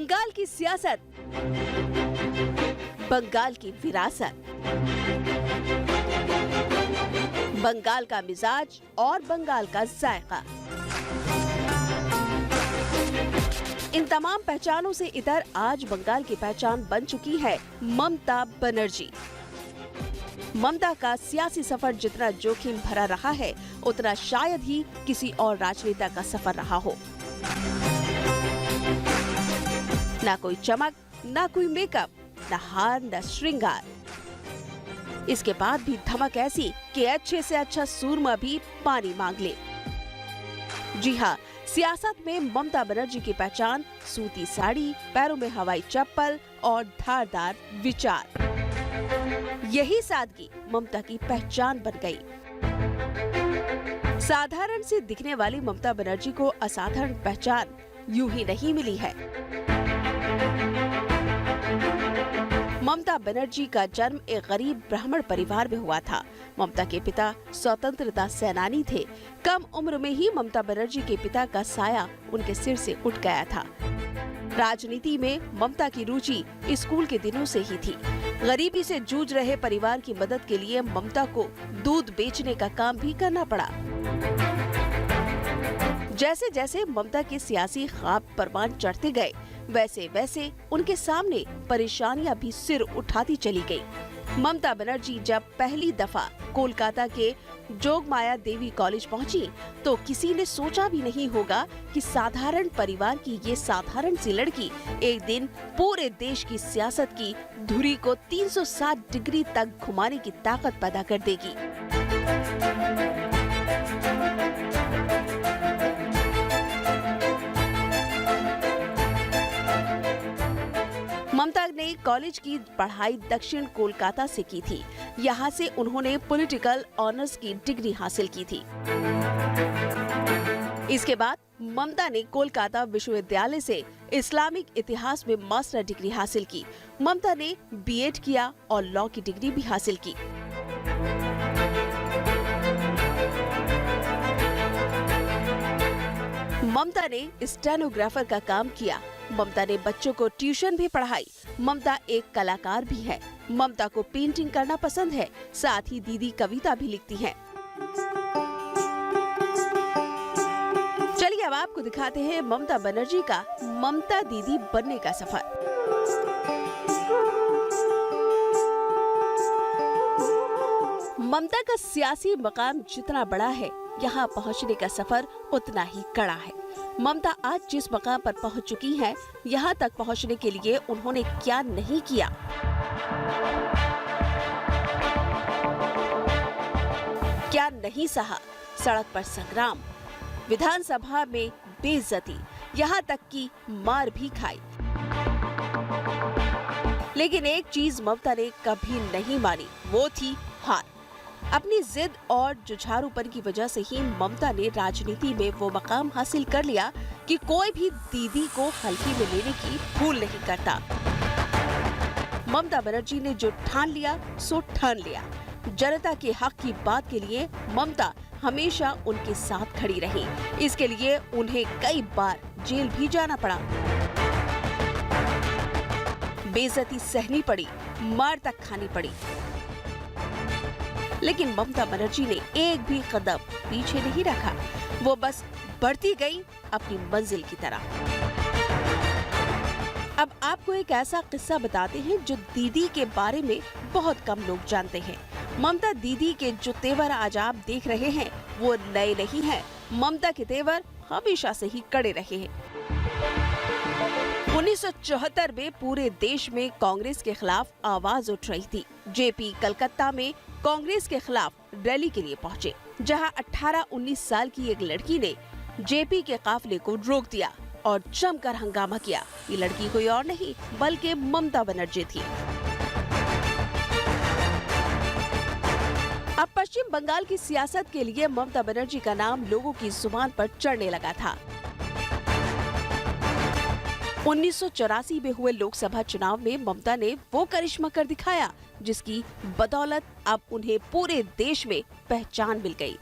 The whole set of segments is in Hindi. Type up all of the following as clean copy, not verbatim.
बंगाल की सियासत, बंगाल की विरासत, बंगाल का मिजाज और बंगाल का जायका। इन तमाम पहचानों से इधर आज बंगाल की पहचान बन चुकी है ममता बनर्जी। ममता का सियासी सफर जितना जोखिम भरा रहा है, उतना शायद ही किसी और राजनेता का सफर रहा हो। ना कोई चमक, ना कोई मेकअप, न हार, न श्रृंगार। इसके बाद भी धमक ऐसी कि अच्छे से अच्छा सूरमा भी पानी मांग ले। जी हाँ, सियासत में ममता बनर्जी की पहचान सूती साड़ी, पैरों में हवाई चप्पल और धारदार विचार। यही सादगी ममता की पहचान बन गई। साधारण से दिखने वाली ममता बनर्जी को असाधारण पहचान यूं ही नहीं मिली है। ममता बनर्जी का जन्म एक गरीब ब्राह्मण परिवार में हुआ था। ममता के पिता स्वतंत्रता सेनानी थे। कम उम्र में ही ममता बनर्जी के पिता का साया उनके सिर से उठ गया था। राजनीति में ममता की रुचि स्कूल के दिनों से ही थी। गरीबी से जूझ रहे परिवार की मदद के लिए ममता को दूध बेचने का काम भी करना पड़ा। जैसे जैसे ममता के सियासी ख्वाब परवान चढ़ते गए, वैसे वैसे उनके सामने परेशानियां भी सिर उठाती चली गई। ममता बनर्जी जब पहली दफा कोलकाता के जोगमाया देवी कॉलेज पहुंची, तो किसी ने सोचा भी नहीं होगा कि साधारण परिवार की ये साधारण सी लड़की एक दिन पूरे देश की सियासत की धुरी को 360 डिग्री तक घुमाने की ताकत पैदा कर देगी। ममता ने कॉलेज की पढ़ाई दक्षिण कोलकाता से की थी। यहाँ से उन्होंने पॉलिटिकल ऑनर्स की डिग्री हासिल की थी। इसके बाद ममता ने कोलकाता विश्वविद्यालय से इस्लामिक इतिहास में मास्टर डिग्री हासिल की। ममता ने बीएड किया और लॉ की डिग्री भी हासिल की। ममता ने स्टेनोग्राफर का काम किया। ममता ने बच्चों को ट्यूशन भी पढ़ाई। ममता एक कलाकार भी है। ममता को पेंटिंग करना पसंद है, साथ ही दीदी कविता भी लिखती हैं। चलिए अब आपको दिखाते हैं ममता बनर्जी का ममता दीदी बनने का सफर। ममता का सियासी मकाम जितना बड़ा है, यहाँ पहुँचने का सफर उतना ही कड़ा है। ममता आज जिस मकाम पर पहुंच चुकी हैं, यहाँ तक पहुंचने के लिए उन्होंने क्या नहीं किया। क्या नहीं सहा। सड़क पर संग्राम, विधानसभा में बेइज्जती, यहाँ तक कि मार भी खाई। लेकिन एक चीज ममता ने कभी नहीं मानी, वो थी हार। अपनी जिद और जुझारूपन की वजह से ही ममता ने राजनीति में वो मकाम हासिल कर लिया कि कोई भी दीदी को हल्के में लेने की भूल नहीं करता। ममता बनर्जी ने जो ठान लिया सो ठान लिया। जनता के हक की बात के लिए ममता हमेशा उनके साथ खड़ी रही। इसके लिए उन्हें कई बार जेल भी जाना पड़ा, बेइज्जती सहनी पड़ी, मार तक खानी पड़ी। लेकिन ममता बनर्जी ने एक भी कदम पीछे नहीं रखा। वो बस बढ़ती गई अपनी मंजिल की तरह। अब आपको एक ऐसा किस्सा बताते हैं जो दीदी के बारे में बहुत कम लोग जानते हैं। ममता दीदी के जो तेवर आज आप देख रहे हैं, वो नए नहीं हैं। ममता के तेवर हमेशा से ही कड़े रहे हैं। 1974 में पूरे देश में कांग्रेस के खिलाफ आवाज उठ रही थी। जेपी कलकत्ता में कांग्रेस के खिलाफ रैली के लिए पहुंचे, जहां 18-19 साल की एक लड़की ने जेपी के काफिले को रोक दिया और जमकर हंगामा किया। ये लड़की कोई और नहीं बल्कि ममता बनर्जी थी। अब पश्चिम बंगाल की सियासत के लिए ममता बनर्जी का नाम लोगों की जुबान पर चढ़ने लगा था। 1984 में हुए लोकसभा चुनाव में ममता ने वो करिश्मा कर दिखाया जिसकी बदौलत अब उन्हें पूरे देश में पहचान मिल गई।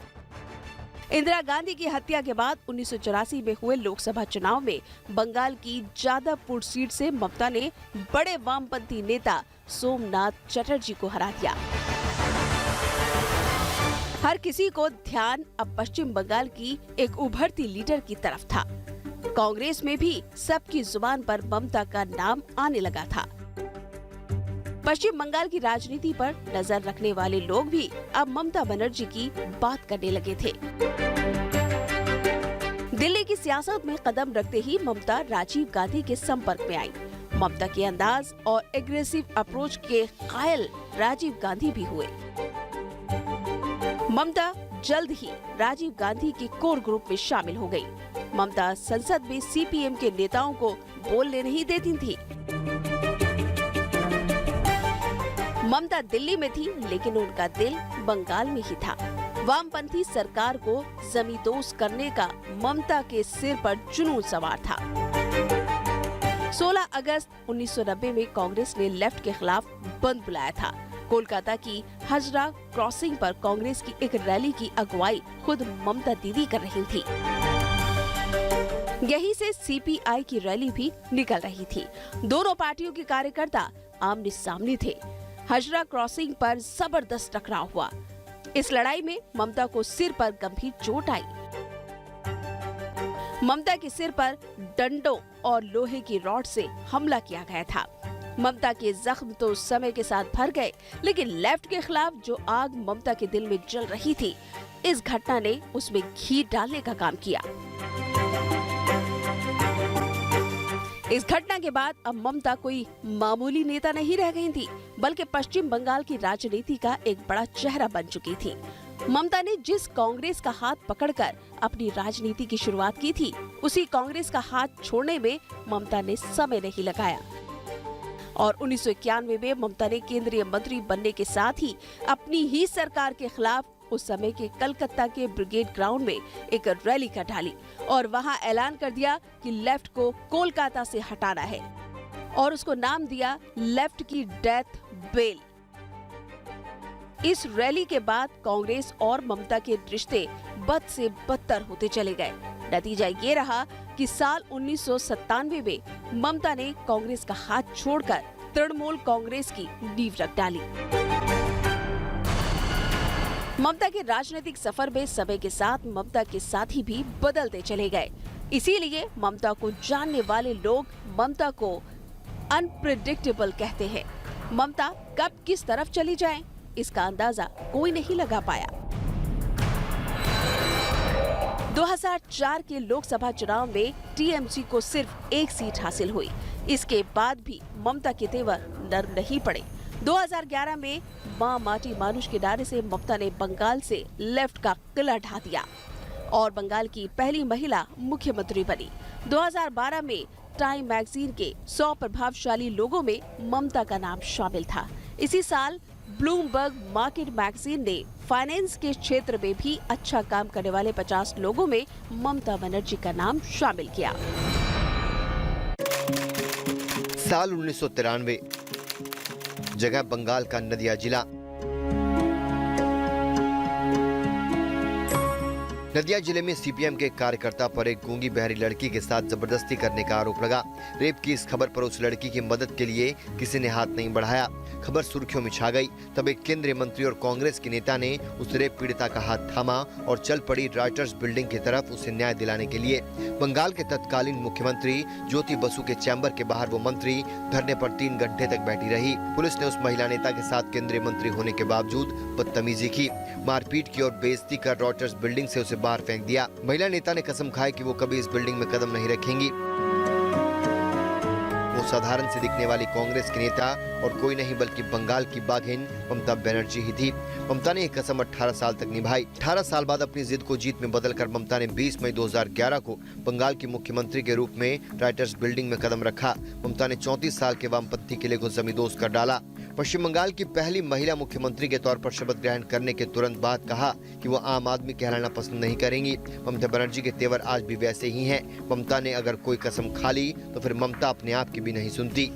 इंदिरा गांधी की हत्या के बाद 1984 में हुए लोकसभा चुनाव में बंगाल की जादवपुर सीट से ममता ने बड़े वामपंथी नेता सोमनाथ चटर्जी को हरा दिया। हर किसी को ध्यान अब पश्चिम बंगाल की एक उभरती लीडर की तरफ था। कांग्रेस में भी सबकी जुबान पर ममता का नाम आने लगा था। पश्चिम बंगाल की राजनीति पर नजर रखने वाले लोग भी अब ममता बनर्जी की बात करने लगे थे। दिल्ली की सियासत में कदम रखते ही ममता राजीव गांधी के संपर्क में आई। ममता के अंदाज और एग्रेसिव अप्रोच के कायल राजीव गांधी भी हुए। ममता जल्द ही राजीव गांधी के कोर ग्रुप में शामिल हो गई। ममता संसद में सीपीएम के नेताओं को बोलने नहीं देती थी। ममता दिल्ली में थी, लेकिन उनका दिल बंगाल में ही था। वामपंथी सरकार को जमींदोज करने का ममता के सिर पर जुनून सवार था। 16 अगस्त 1990 में कांग्रेस ने लेफ्ट के खिलाफ बंद बुलाया था। कोलकाता की हजरा क्रॉसिंग पर कांग्रेस की एक रैली की अगुवाई खुद ममता दीदी कर रही थी। यहीं से सीपीआई की रैली भी निकल रही थी। दोनों पार्टियों के कार्यकर्ता आमने सामने थे। हजरा क्रॉसिंग पर जबरदस्त टकराव हुआ। इस लड़ाई में ममता को सिर पर गंभीर चोट आई। ममता के सिर पर डंडों और लोहे की रॉड से हमला किया गया था। ममता के जख्म तो समय के साथ भर गए, लेकिन लेफ्ट के खिलाफ जो आग ममता के दिल में जल रही थी, इस घटना ने उसमें घी डालने का काम किया। इस घटना के बाद अब ममता कोई मामूली नेता नहीं रह गई थी, बल्कि पश्चिम बंगाल की राजनीति का एक बड़ा चेहरा बन चुकी थी। ममता ने जिस कांग्रेस का हाथ पकड़कर अपनी राजनीति की शुरुआत की थी, उसी कांग्रेस का हाथ छोड़ने में ममता ने समय नहीं लगाया। और 1991 में ममता ने केंद्रीय मंत्री बनने के साथ ही अपनी ही सरकार के खिलाफ उस समय के कलकत्ता के ब्रिगेड ग्राउंड में एक रैली कर डाली और वहां ऐलान कर दिया कि लेफ्ट को कोलकाता से हटाना है और उसको नाम दिया लेफ्ट की डेथ बेल। इस रैली के बाद कांग्रेस और ममता के रिश्ते बद से बदतर होते चले गए। नतीजा ये रहा कि साल 1997 में ममता ने कांग्रेस का हाथ छोड़कर तृणमूल कांग्रेस की नींव रख डाली। ममता के राजनीतिक सफर में समय के साथ ममता के साथी भी बदलते चले गए। इसीलिए ममता को जानने वाले लोग ममता को अनप्रेडिक्टेबल कहते हैं। ममता कब किस तरफ चली जाए, इसका अंदाजा कोई नहीं लगा पाया। 2004 के लोकसभा चुनाव में टीएमसी को सिर्फ एक सीट हासिल हुई। इसके बाद भी ममता के तेवर नरम नहीं पड़े। 2011 में मां माटी मानुष के नारे से ममता ने बंगाल से लेफ्ट का किला ढा दिया और बंगाल की पहली महिला मुख्यमंत्री बनी। 2012 में टाइम मैगजीन के 100 प्रभावशाली लोगों में ममता का नाम शामिल था। इसी साल ब्लूमबर्ग मार्केट मैगजीन ने फाइनेंस के क्षेत्र में भी अच्छा काम करने वाले 50 लोगों में ममता बनर्जी का नाम शामिल किया। साल 1993, जगह बंगाल का नदिया जिला। नदिया जिले में सीपीएम के कार्यकर्ता पर एक गूंगी बहरी लड़की के साथ जबरदस्ती करने का आरोप लगा। रेप की इस खबर पर उस लड़की की मदद के लिए किसी ने हाथ नहीं बढ़ाया। खबर सुर्खियों में छा गई। तब एक केंद्रीय मंत्री और कांग्रेस के नेता ने उस रेप पीड़िता का हाथ थामा और चल पड़ी राइटर्स बिल्डिंग की तरफ उसे न्याय दिलाने के लिए। बंगाल के तत्कालीन मुख्यमंत्री ज्योति बसु के चैम्बर के बाहर वो मंत्री धरने पर 3 घंटे तक बैठी रही। पुलिस ने उस महिला नेता के साथ केंद्रीय मंत्री होने के बावजूद बदतमीजी की, मारपीट की और बेइज्जती कर रॉयटर्स बिल्डिंग से उसे बाहर फेंक दिया। महिला नेता ने कसम खाई कि वो कभी इस बिल्डिंग में कदम नहीं रखेंगी। वो साधारण से दिखने वाली कांग्रेस की नेता और कोई नहीं बल्कि बंगाल की बाघिन ममता बनर्जी ही थी। ममता ने ये कसम 18 साल तक निभाई। 18 साल बाद अपनी जिद को जीत में बदलकर ममता ने 20 मई 2011 को बंगाल की मुख्यमंत्री के रूप में राइटर्स बिल्डिंग में कदम रखा। ममता ने 34 साल के वामपंथी किले को जमींदोज कर डाला। पश्चिम बंगाल की पहली महिला मुख्यमंत्री के तौर पर शपथ ग्रहण करने के तुरंत बाद कहा कि वो आम आदमी कहलाना पसंद नहीं करेंगी। ममता बनर्जी के तेवर आज भी वैसे ही हैं। ममता ने अगर कोई कसम खा ली तो फिर ममता अपने आप की भी नहीं सुनती।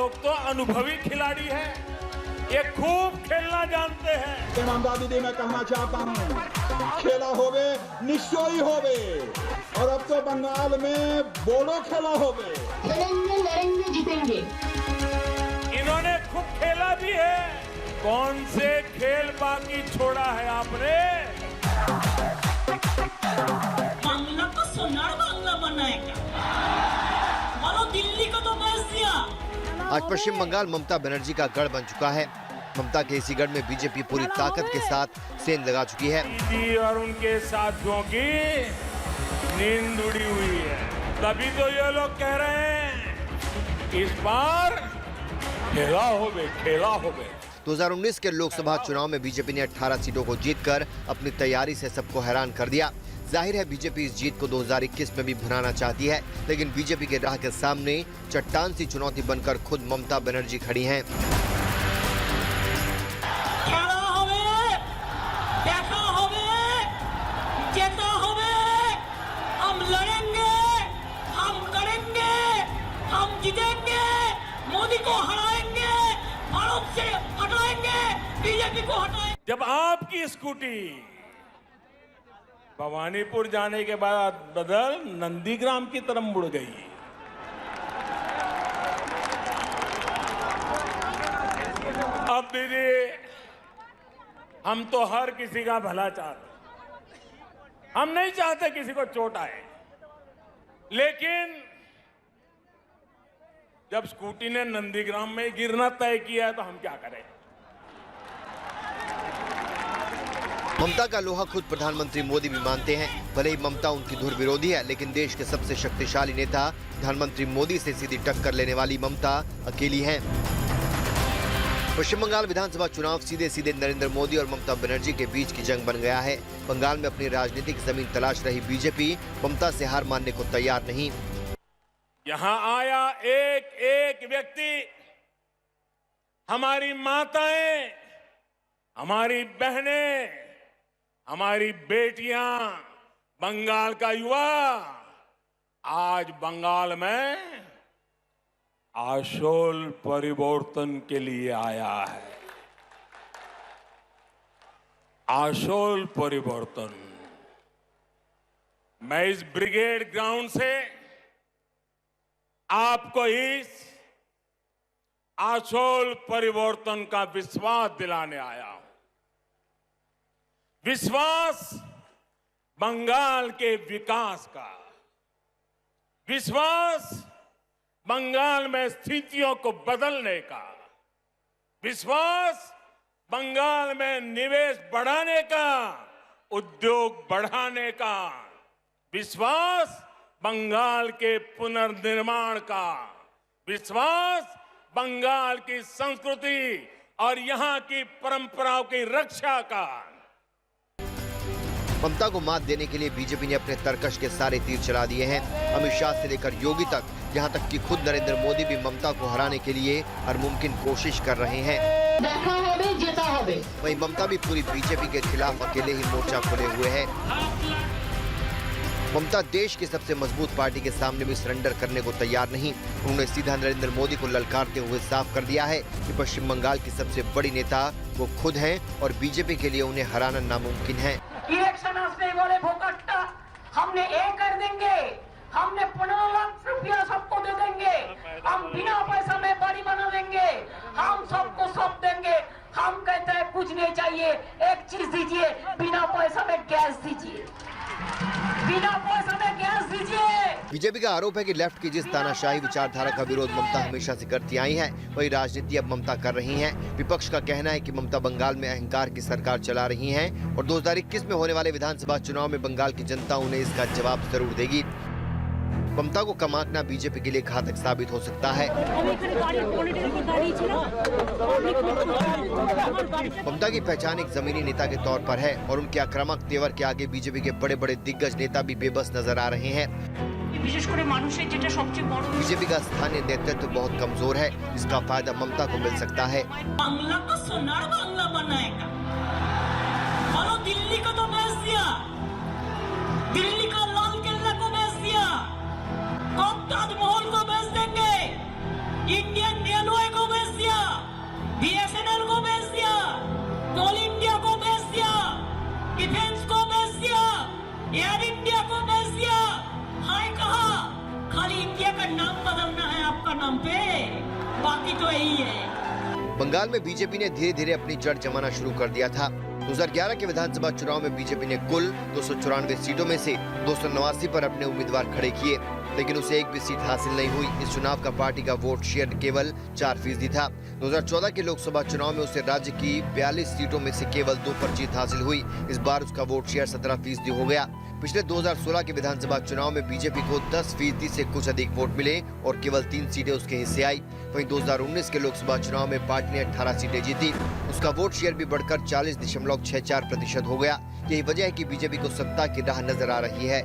लोग तो अनुभवी खिलाड़ी हैं, ये खूब खेलना जानते हैं। ममता दीदी मैं कहना चाहता हूँ, खेला होवे निश्चय होवे, और अब तो बंगाल में बोलो खेला होवे। लड़ेंगे जीतेंगे। इन्होंने खूब खेला भी है। कौन से खेल बाकी छोड़ा है आपने? बांग्ला को सोनार बांग्ला बनाएगा। बोलो दिल्ली को तो बेच दिया। आज पश्चिम बंगाल ममता बनर्जी का गढ़ बन चुका है। ममता के इसी गढ़ में बीजेपी पूरी ताकत के साथ सेंध लगा चुकी है। दीदी और उनके साथियों की नींद उड़ी हुई है। तभी तो ये लोग कह रहे हैं इस बार खेला होवे। 2019 के लोकसभा चुनाव में बीजेपी ने 18 सीटों को जीतकर अपनी तैयारी से सबको हैरान कर दिया। जाहिर है बीजेपी इस जीत को 2021 में भी भुनाना चाहती है, लेकिन बीजेपी के राह के सामने चट्टान सी चुनौती बनकर खुद ममता बनर्जी खड़ी हैं। हम लड़ेंगे, हम करेंगे, हम जीतेंगे, मोदी को हराएंगे, भारत से हटाएंगे, बीजेपी को हटाएंगे। जब आपकी स्कूटी भवानीपुर जाने के बाद बदल नंदीग्राम की तरफ मुड़ गई, अब दीदी हम तो हर किसी का भला चाहते, हम नहीं चाहते किसी को चोट आए, लेकिन जब स्कूटी ने नंदीग्राम में गिरना तय किया है तो हम क्या करें? ममता का लोहा खुद प्रधानमंत्री मोदी भी मानते हैं। भले ही ममता उनकी धुर विरोधी है, लेकिन देश के सबसे शक्तिशाली नेता प्रधानमंत्री मोदी से सीधी टक्कर लेने वाली ममता अकेली हैं। पश्चिम बंगाल विधानसभा चुनाव सीधे सीधे नरेंद्र मोदी और ममता बनर्जी के बीच की जंग बन गया है। बंगाल में अपनी राजनीतिक जमीन तलाश रही बीजेपी ममता से हार मानने को तैयार नहीं। यहां आया एक एक व्यक्ति, हमारी माताएं, हमारी बहनें, हमारी बेटियां, बंगाल का युवा आज बंगाल में आशोल परिवर्तन के लिए आया है। आशोल परिवर्तन। मैं इस ब्रिगेड ग्राउंड से आपको इस आशोल परिवर्तन का विश्वास दिलाने आया हूं। विश्वास बंगाल के विकास का, विश्वास बंगाल में स्थितियों को बदलने का, विश्वास बंगाल में निवेश बढ़ाने का, उद्योग बढ़ाने का, विश्वास बंगाल के पुनर्निर्माण का, विश्वास बंगाल की संस्कृति और यहां की परंपराओं की रक्षा का। ममता को मात देने के लिए बीजेपी ने अपने तरकश के सारे तीर चला दिए हैं। अमित शाह से लेकर योगी तक, यहाँ तक कि खुद नरेंद्र मोदी भी ममता को हराने के लिए हर मुमकिन कोशिश कर रहे हैं। वहीं ममता भी पूरी बीजेपी के खिलाफ अकेले ही मोर्चा खोले हुए है। ममता देश की सबसे मजबूत पार्टी के सामने भी सरेंडर करने को तैयार नहीं। उन्होंने सीधा नरेंद्र मोदी को ललकारते हुए साफ कर दिया है कि पश्चिम बंगाल की सबसे बड़ी नेता वो खुद हैं और बीजेपी के लिए उन्हें हराना नामुमकिन है। इलेक्शन आसने वाले भोकट्टा हमने कर देंगे, हमने 15 लाख रुपया सबको दे देंगे, हम बिना पैसा में बाड़ी बना लेंगे, हम सबको सब देंगे। हम कहते हैं कुछ नहीं चाहिए, एक चीज दीजिए, बिना पैसा में गैस दीजिए, बिना पैसा में गैस दीजिए। बीजेपी का आरोप है कि लेफ्ट की जिस तानाशाही विचारधारा का विरोध ममता हमेशा से करती आई है, वही राजनीति अब ममता कर रही हैं। विपक्ष का कहना है कि ममता बंगाल में अहंकार की सरकार चला रही हैं और 2021 में होने वाले विधानसभा चुनाव में बंगाल की जनता उन्हें इसका जवाब जरूर देगी। ममता को कम आंकना बीजेपी के लिए घातक साबित हो सकता है। ममता की पहचान एक जमीनी नेता के तौर पर है और उनके आक्रामक तेवर के आगे बीजेपी के बड़े बड़े दिग्गज नेता भी बेबस नजर आ रहे हैं। बीजेपी का स्थानीय नेतृत्व बहुत कमजोर है, जिसका फायदा ममता को मिल सकता है। बांग्ला को सोनार बांग्ला बनाएगा। बोलो दिल्ली को तो बेच दिया, दिल्ली का लाल किला को बेच दिया, ताजमहल को बेच देंगे, इंडियन रेलवे डिफेंस को बेच दिया, एयर इंडिया को बेच दिया। हाय कहा खाली इंडिया का नाम बदलना है आपका नाम पे, बाकी तो यही है। बंगाल में बीजेपी ने धीरे धीरे अपनी जड़ जमाना शुरू कर दिया था। 2011 के विधानसभा चुनाव में बीजेपी ने कुल 294 सीटों में से 289 पर अपने उम्मीदवार खड़े किए, लेकिन उसे एक भी सीट हासिल नहीं हुई। इस चुनाव का पार्टी का वोट शेयर केवल 4% था। 2014 के लोकसभा चुनाव में उसे राज्य की 42 सीटों में से केवल 2 पर जीत हासिल हुई। इस बार उसका वोट शेयर 17% हो गया। पिछले 2016 के विधानसभा चुनाव में बीजेपी को 10% से कुछ अधिक वोट मिले और केवल 3 सीटें उसके हिस्से आई। वहीं 2019 के लोकसभा चुनाव में पार्टी ने 18 सीटें जीती। उसका वोट शेयर भी बढ़कर 40.64% हो गया। यही वजह है कि बीजेपी को सत्ता की राह नजर आ रही है।